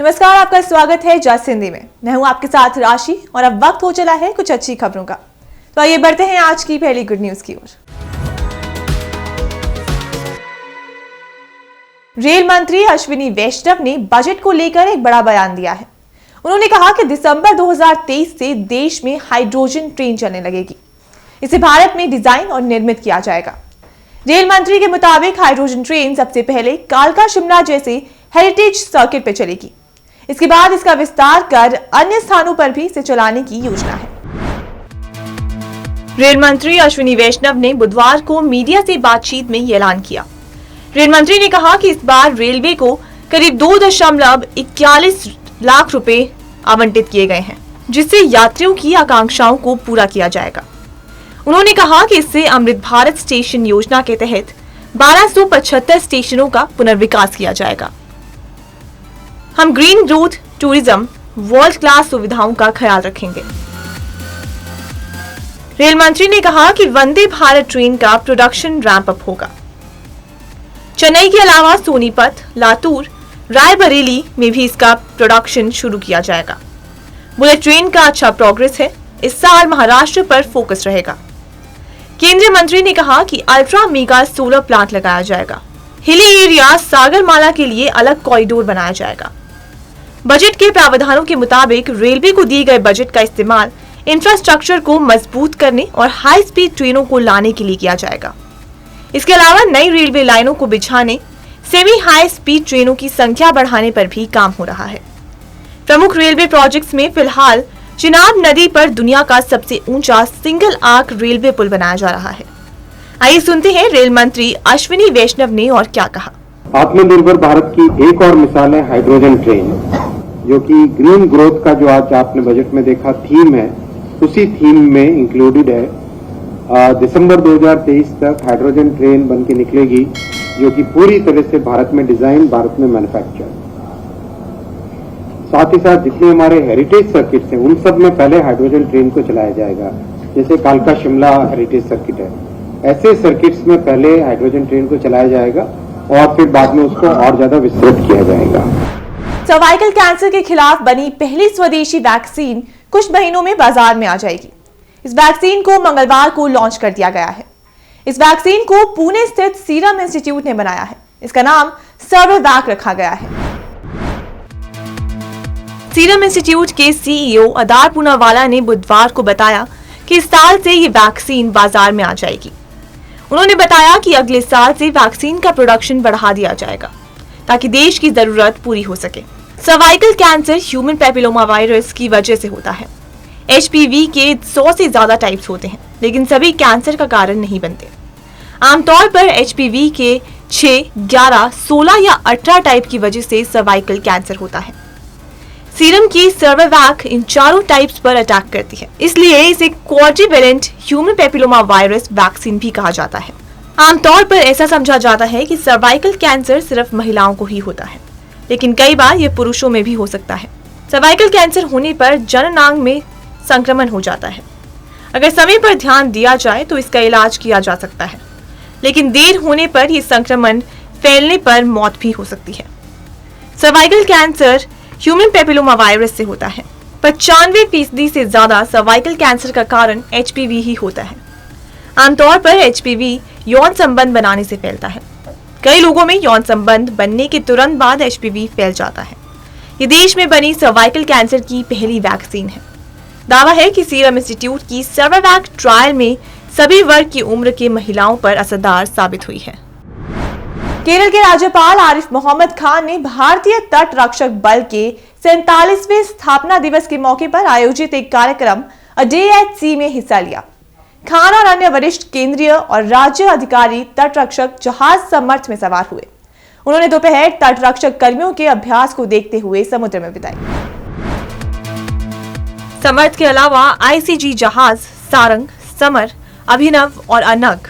नमस्कार, आपका स्वागत है जस्ट हिंदी में। मैं हूं आपके साथ राशि और अब वक्त हो चला है कुछ अच्छी खबरों का। तो आइए बढ़ते हैं आज की पहली गुड न्यूज की ओर। रेल मंत्री अश्विनी वैष्णव ने बजट को लेकर एक बड़ा बयान दिया है। उन्होंने कहा कि दिसंबर 2023 से देश में हाइड्रोजन ट्रेन चलने लगेगी। इसे भारत में डिजाइन और निर्मित किया जाएगा। रेल मंत्री के मुताबिक हाइड्रोजन ट्रेन सबसे पहले कालका शिमला जैसे हेरिटेज सर्किट पर चलेगी। इसके बाद इसका विस्तार कर अन्य स्थानों पर भी इसे चलाने की योजना है। रेल मंत्री अश्विनी वैष्णव ने बुधवार को मीडिया से बातचीत में यह ऐलान किया। रेल मंत्री ने कहा कि इस बार रेलवे को करीब 2.41 लाख रुपए आवंटित किए गए हैं, जिससे यात्रियों की आकांक्षाओं को पूरा किया जाएगा। उन्होंने कहा कि इससे अमृत भारत स्टेशन योजना के तहत 1275 स्टेशनों का पुनर्विकास किया जाएगा। हम green growth, tourism, world class सुविधाओं का ख्याल रखेंगे। रेल मंत्री ने कहा कि वंदे भारत ट्रेन का प्रोडक्शन रैंप अप होगा। चेन्नई के अलावा सोनीपत, लातूर, रायबरेली में भी इसका प्रोडक्शन शुरू किया जाएगा। बुलेट ट्रेन का अच्छा प्रोग्रेस है। इस साल महाराष्ट्र पर फोकस रहेगा। केंद्रीय मंत्री ने कहा कि अल्ट्रा मेगा सोलर प्लांट लगाया जाएगा। हिली एरिया सागरमाला के लिए अलग कॉरिडोर बनाया जाएगा। बजट के प्रावधानों के मुताबिक रेलवे को दिए गए बजट का इस्तेमाल इंफ्रास्ट्रक्चर को मजबूत करने और हाई स्पीड ट्रेनों को लाने के लिए किया जाएगा। इसके अलावा नई रेलवे लाइनों को बिछाने, सेमी हाई स्पीड ट्रेनों की संख्या बढ़ाने पर भी काम हो रहा है। प्रमुख रेलवे प्रोजेक्ट्स में फिलहाल चिनाब नदी पर दुनिया का सबसे ऊंचा सिंगल आर्क रेलवे पुल बनाया जा रहा है। आइए सुनते हैं रेल मंत्री अश्विनी वैष्णव ने और क्या कहा। आत्मनिर्भर भारत की एक और मिसाल है हाइड्रोजन ट्रेन, जो कि ग्रीन ग्रोथ का जो आज आपने बजट में देखा थीम है, उसी थीम में इंक्लूडेड है। दिसंबर 2023 तक हाइड्रोजन ट्रेन बन के निकलेगी, जो कि पूरी तरह से भारत में डिजाइन, भारत में मैन्युफैक्चर। साथ ही साथ जितने हमारे हेरिटेज सर्किट्स हैं, उन सब में पहले हाइड्रोजन ट्रेन को चलाया जाएगा। जैसे कालका शिमला हेरिटेज सर्किट है, ऐसे सर्किट्स में पहले हाइड्रोजन ट्रेन को चलाया जाएगा और फिर बाद में उसको और ज्यादा विस्तृत किया जाएगा। सर्वाइकल कैंसर के खिलाफ बनी पहली स्वदेशी वैक्सीन कुछ महीनों में बाजार में आ जाएगी। इस वैक्सीन को मंगलवार को लॉन्च कर दिया गया है। इस वैक्सीन को पुणे स्थित सीरम इंस्टीट्यूट ने बनाया है। इसका नाम सर्वैवैक रखा गया है। सीरम इंस्टीट्यूट के सीईओ अदार पूनावाला ने बुधवार को बताया कि इस साल से ये वैक्सीन बाजार में आ जाएगी। उन्होंने बताया कि अगले साल से वैक्सीन का प्रोडक्शन बढ़ा दिया जाएगा ताकि देश की जरूरत पूरी हो सके। Cervical cancer human papilloma virus की वजह से होता है। एचपीवी के 100 से ज्यादा टाइप्स होते हैं, लेकिन सभी कैंसर का कारण नहीं बनते। आमतौर पर एचपीवी के 6, 11, 16 या 18 टाइप की वजह से सर्वाइकल कैंसर होता है। सीरम की सर्वैवैक इन चारों टाइप्स पर अटैक करती है, इसलिए इसे quadrivalent human papilloma virus vaccine भी कहा जाता है। आमतौर पर ऐसा समझा जाता है कि सर्वाइकल कैंसर सिर्फ महिलाओं को ही होता है, लेकिन कई बार यह पुरुषों में भी हो सकता है। सर्वाइकल कैंसर होने पर जननांग में संक्रमण हो जाता है। अगर समय पर ध्यान दिया जाए तो इसका इलाज किया जा सकता है, लेकिन देर होने पर यह संक्रमण फैलने पर मौत भी हो सकती है। Cervical cancer human papilloma virus से होता है। 95% से ज्यादा सर्वाइकल कैंसर का कारण एचपीवी ही होता है। आमतौर पर एचपीवी यौन संबंध बनाने से फैलता है। कई लोगों में यौन संबंध बनने के तुरंत बाद एचपीवी फैल जाता है। ये देश में बनी सर्वाइकल कैंसर की पहली वैक्सीन है। दावा है कि सीरम इंस्टीट्यूट की सर्वैवैक ट्रायल में सभी वर्ग की उम्र के महिलाओं पर असरदार साबित हुई है। केरल के राज्यपाल आरिफ मोहम्मद खान ने भारतीय तट रक्षक बल के 47वें स्थापना दिवस के मौके पर आयोजित एक कार्यक्रम अ डे एट सी में हिस्सा लिया। खान और अन्य वरिष्ठ केंद्रीय और राज्य अधिकारी तट रक्षक जहाज समर्थ में सवार हुए। उन्होंने दोपहर तट रक्षक कर्मियों के अभ्यास को देखते हुए समुद्र में बिताई। समर्थ के अलावा आईसीजी जहाज सारंग, समर, अभिनव और अनग,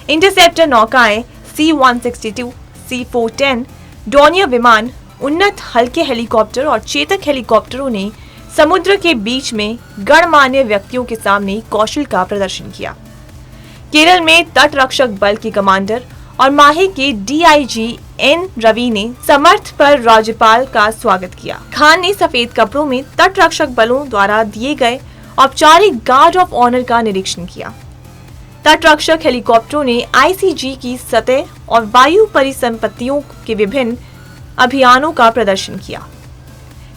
इंटरसेप्टर नौकाएं C-162, C-410, डोनियर विमान, उन्नत हल्के हेलीकॉप्टर और चेतक हेलीकॉप्टरों ने समुद्र के बीच में गणमान्य व्यक्तियों के सामने कौशल का प्रदर्शन किया। केरल में तट रक्षक बल के कमांडर और माहे के DIG एन रवि ने समर्थ पर राज्यपाल का स्वागत किया। खान ने सफेद कपड़ों में तटरक्षक बलों द्वारा दिए गए औपचारिक गार्ड ऑफ ऑनर का निरीक्षण किया। तटरक्षक हेलीकॉप्टरों ने आईसीजी की सतह और वायु परिसंपत्तियों के विभिन्न अभियानों का प्रदर्शन किया।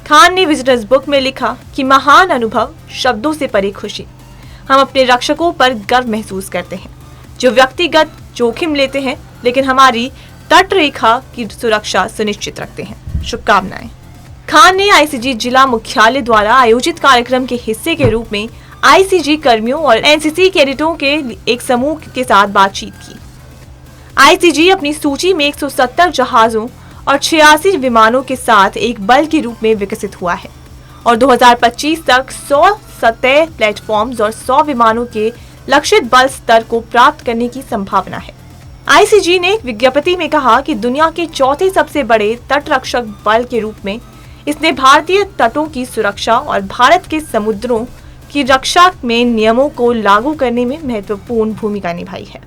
खान ने विजिटर्स बुक में लिखा कि महान अनुभव, शब्दों से परे खुशी। हम अपने रक्षकों पर गर्व महसूस करते हैं जो व्यक्तिगत जोखिम लेते हैं लेकिन हमारी तट रेखा की सुरक्षा सुनिश्चित रखते हैं। शुभकामनाएं। खान ने आईसीजी जिला मुख्यालय द्वारा आयोजित कार्यक्रम के हिस्से के रूप में आईसीजी कर्मियों और एनसीसी कैडेटों के एक समूह के साथ बातचीत की। आईसीजी अपनी सूची में 170 जहाजों और 86 विमानों के साथ एक बल के रूप में विकसित हुआ है और 2025 तक 100 सतह प्लेटफॉर्म्स और 100 विमानों के लक्षित बल स्तर को प्राप्त करने की संभावना है। आईसीजी ने एक विज्ञप्ति में कहा कि दुनिया के चौथे सबसे बड़े तटरक्षक बल के रूप में इसने भारतीय तटों की सुरक्षा और भारत के समुद्रों की रक्षा में नियमों को लागू करने में महत्वपूर्ण भूमिका निभाई है।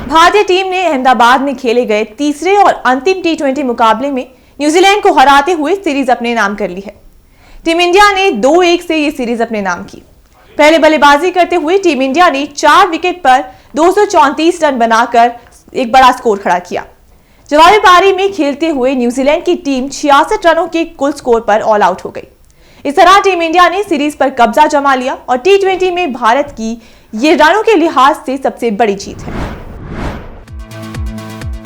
भारतीय टीम ने अहमदाबाद में खेले गए तीसरे और अंतिम टी20 मुकाबले में न्यूजीलैंड को हराते हुए सीरीज अपने नाम कर ली है। टीम इंडिया ने 2-1 से ये सीरीज अपने नाम की। पहले बल्लेबाजी करते हुए टीम इंडिया ने 4 विकेट पर 234 रन बनाकर एक बड़ा स्कोर खड़ा किया। जवाबी पारी में खेलते हुए न्यूजीलैंड की टीम 66 रनों के कुल स्कोर पर ऑल आउट हो गई। इस तरह टीम इंडिया ने सीरीज पर कब्जा जमा लिया और टी20 में भारत की ये रनों के लिहाज से सबसे बड़ी जीत है।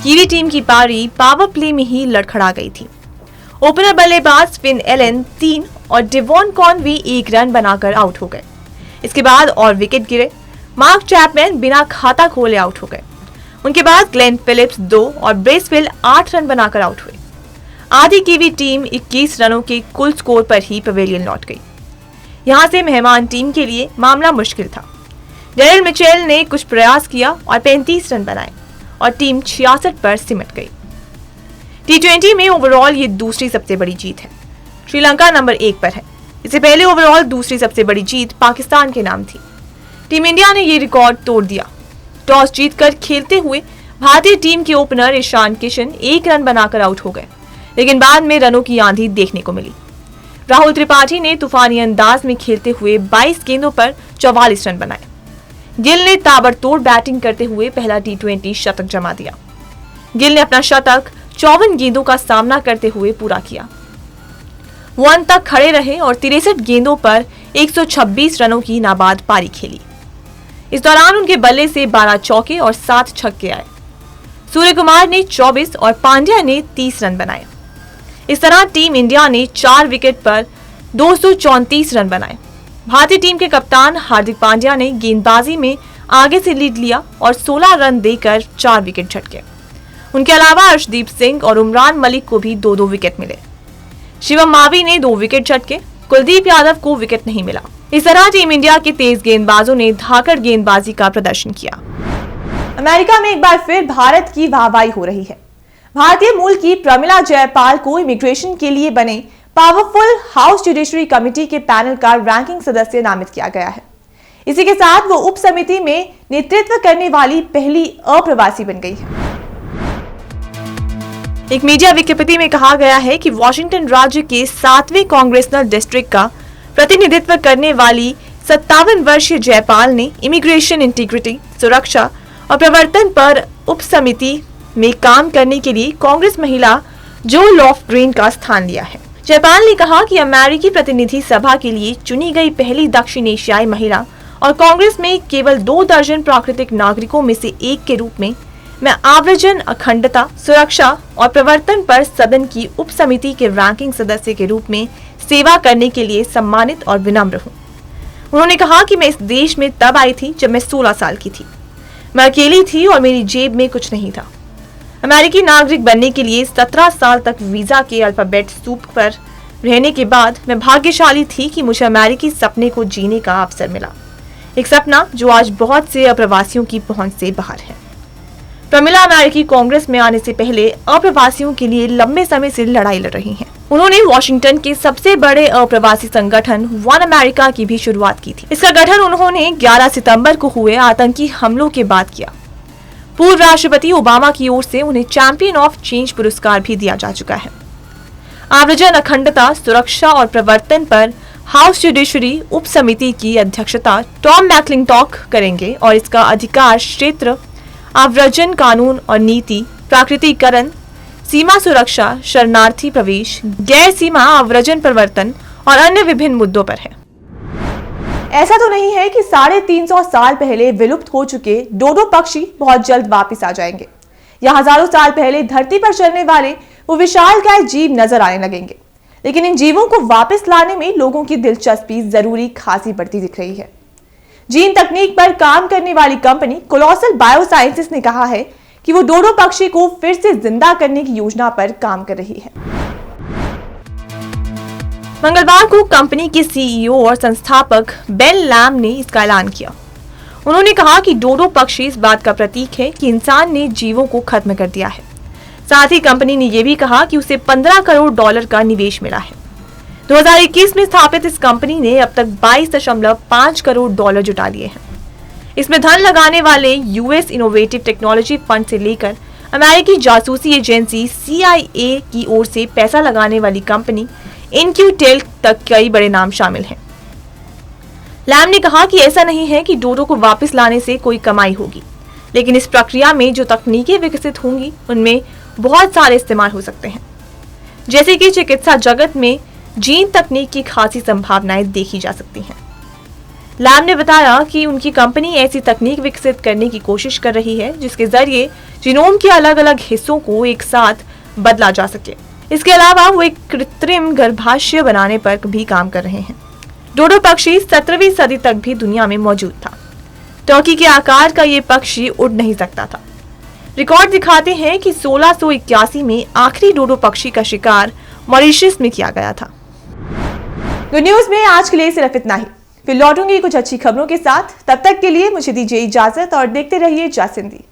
कीवी टीम की पारी पावर प्ले में ही लड़खड़ा गई थी। ओपनर बल्लेबाज फिन एलन 3 और डेवॉन कॉनवे 1 रन बनाकर आउट हो गए। इसके बाद और विकेट गिरे। मार्क चैपमैन बिना खाता खोले आउट हो गए। उनके बाद ग्लेन फिलिप्स 2 और ब्रेसवेल 8 रन बनाकर आउट हुए। आधी कीवी टीम 21 रनों के कुल स्कोर पर ही पवेलियन लौट गई। यहां से मेहमान टीम के लिए मामला मुश्किल था। डेरिल मिचेल ने कुछ प्रयास किया और 35 रन बनाए और टीम 66 पर सिमट गई। टी20 में ओवरऑल ये दूसरी सबसे बड़ी जीत है। श्रीलंका नंबर 1 पर है। इससे पहले ओवरऑल दूसरी सबसे बड़ी जीत पाकिस्तान के नाम थी। टीम इंडिया ने ये रिकॉर्ड तोड़ दिया। टॉस जीतकर खेलते हुए भारतीय टीम के ओपनर ईशान किशन 1 रन बनाकर आउट हो गए, लेकिन बाद में रनों की आंधी देखने को मिली। राहुल त्रिपाठी ने तूफानी अंदाज में खेलते हुए 22 गेंदों पर 44 रन बनाए। गिल ने ताबड़तोड़ बैटिंग करते हुए पहला टी20 शतक जमा दिया। गिल ने अपना शतक 54 गेंदों का सामना करते हुए पूरा किया। वो अंत तक खड़े रहे और 63 गेंदों पर 126 रनों की नाबाद पारी खेली। इस दौरान उनके बल्ले से 12 चौके और 7 छक्के आए। सूर्य कुमार ने 24 और पांड्या ने 30 रन बनाए। इस तरह टीम इंडिया ने 4 विकेट पर 234 रन बनाए। भारतीय टीम के कप्तान हार्दिक पांड्या ने गेंदबाजी में आगे से लीड लिया और 16 रन देकर 4 विकेट झटके। उनके अलावा अर्शदीप सिंह और उमरान मलिक को भी 2-2 विकेट मिले। शिवम मावी ने 2 विकेट झटके। कुलदीप यादव को विकेट नहीं मिला। इस तरह टीम इंडिया के तेज गेंदबाजों ने धाकड़ गेंदबाजी का प्रदर्शन किया। अमेरिका में एक बार फिर भारत की वाहवाही हो रही है। भारतीय मूल की प्रमिला जयपाल को इमिग्रेशन के लिए बने पावरफुल हाउस जुडिशरी कमेटी के पैनल का रैंकिंग सदस्य नामित किया गया है। इसी के साथ वो उप समिति में नेतृत्व करने वाली पहली अप्रवासी बन गई है। एक मीडिया विज्ञप्ति में कहा गया है कि वॉशिंगटन राज्य के 7वें कांग्रेसनल डिस्ट्रिक्ट का प्रतिनिधित्व करने वाली 57 वर्षीय जयपाल ने इमिग्रेशन इंटीग्रिटी, सुरक्षा और प्रवर्तन पर उप समिति में काम करने के लिए कांग्रेस महिला जो लॉफ्ग्रेन का स्थान लिया है। जयपाल ने कहा कि अमेरिकी प्रतिनिधि सभा के लिए चुनी गई पहली दक्षिण एशियाई महिला और कांग्रेस में केवल 2 दर्जन प्राकृतिक नागरिकों में से एक के रूप में मैं आव्रजन, अखंडता, सुरक्षा और प्रवर्तन पर सदन की उप समिति के रैंकिंग सदस्य के रूप में सेवा करने के लिए सम्मानित और विनम्र हूँ। उन्होंने कहा कि मैं इस देश में तब आई थी जब मैं 16 साल की थी। मैं अकेली थी और मेरी जेब में कुछ नहीं था। अमेरिकी नागरिक बनने के लिए 17 साल तक वीजा के अल्फाबेट सूप पर रहने के बाद मैं भाग्यशाली थी कि मुझे अमेरिकी सपने को जीने का अवसर मिला। एक सपना जो आज बहुत से अप्रवासियों की पहुंच से बाहर है। प्रमिला अमेरिकी कांग्रेस में आने से पहले अप्रवासियों के लिए लंबे समय से लड़ाई लड़ रही हैं। उन्होंने वॉशिंगटन के सबसे बड़े अप्रवासी संगठन वन अमेरिका की भी शुरुआत की थी। इसका गठन उन्होंने 11 सितंबर को हुए आतंकी हमलों के बाद किया। पूर्व राष्ट्रपति ओबामा की ओर से उन्हें चैंपियन ऑफ चेंज पुरस्कार भी दिया जा चुका है। आव्रजन अखंडता, सुरक्षा और प्रवर्तन पर हाउस जुडिशरी उप समिति की अध्यक्षता टॉम मैक्लिंटॉक करेंगे और इसका अधिकार क्षेत्र आव्रजन कानून और नीति, प्राकृतिकरण, सीमा सुरक्षा, शरणार्थी प्रवेश, गैर सीमा आव्रजन प्रवर्तन और अन्य विभिन्न मुद्दों पर है। ऐसा तो नहीं है कि 350 साल पहले विलुप्त हो चुके डोडो पक्षी बहुत जल्द वापस आ जाएंगे या हजारों साल पहले धरती पर चलने वाले वो विशालकाय जीव नजर आने लगेंगे, लेकिन इन जीवों को वापस लाने में लोगों की दिलचस्पी जरूरी खासी बढ़ती दिख रही है। जीन तकनीक पर काम करने वाली कंपनी कोलोसल बायोसाइंसेस ने कहा है कि वो डोडो पक्षी को फिर से जिंदा करने की योजना पर काम कर रही है। मंगलवार को कंपनी के सीईओ और संस्थापक बेन लैम ने इसका ऐलान किया। उन्होंने कहा कि डोडो पक्षी इस बात का प्रतीक है कि इंसान ने जीवों को खत्म कर दिया है। साथ ही कंपनी ने यह भी कहा कि उसे $15 करोड़ का निवेश मिला है। 2021 में स्थापित इस कंपनी ने अब तक $22.5 करोड़ जुटा लिए हैं। इसमें धन लगाने वाले यूएस इनोवेटिव टेक्नोलॉजी फंड से लेकर अमेरिकी जासूसी एजेंसी CIA की ओर से पैसा लगाने वाली कंपनी इनक्यूटेल तक कई बड़े नाम शामिल हैं। लैम ने कहा कि ऐसा नहीं है कि डोडो को वापस लाने से कोई कमाई होगी, लेकिन इस प्रक्रिया में जो तकनीकें विकसित होंगी उनमें बहुत सारे इस्तेमाल हो सकते हैं, जैसे कि चिकित्सा जगत में जीन तकनीक की खासी संभावनाएं देखी जा सकती हैं। लैम ने बताया कि उनकी कंपनी ऐसी तकनीक विकसित करने की कोशिश कर रही है जिसके जरिए जीनोम के अलग अलग हिस्सों को एक साथ बदला जा सके। इसके अलावा वो एक कृत्रिम गर्भाशय बनाने पर भी काम कर रहे हैं। डोडो पक्षी 17वीं सदी तक भी दुनिया में मौजूद था। टर्की के आकार का ये पक्षी उड़ नहीं सकता था। रिकॉर्ड दिखाते हैं कि 1681 में आखिरी डोडो पक्षी का शिकार मॉरिशस में किया गया था। गुड न्यूज में आज के लिए सिर्फ इतना ही। फिर लौटूंगी कुछ अच्छी खबरों के साथ। तब तक के लिए मुझे दीजिए इजाजत और देखते रहिए जासिंदी।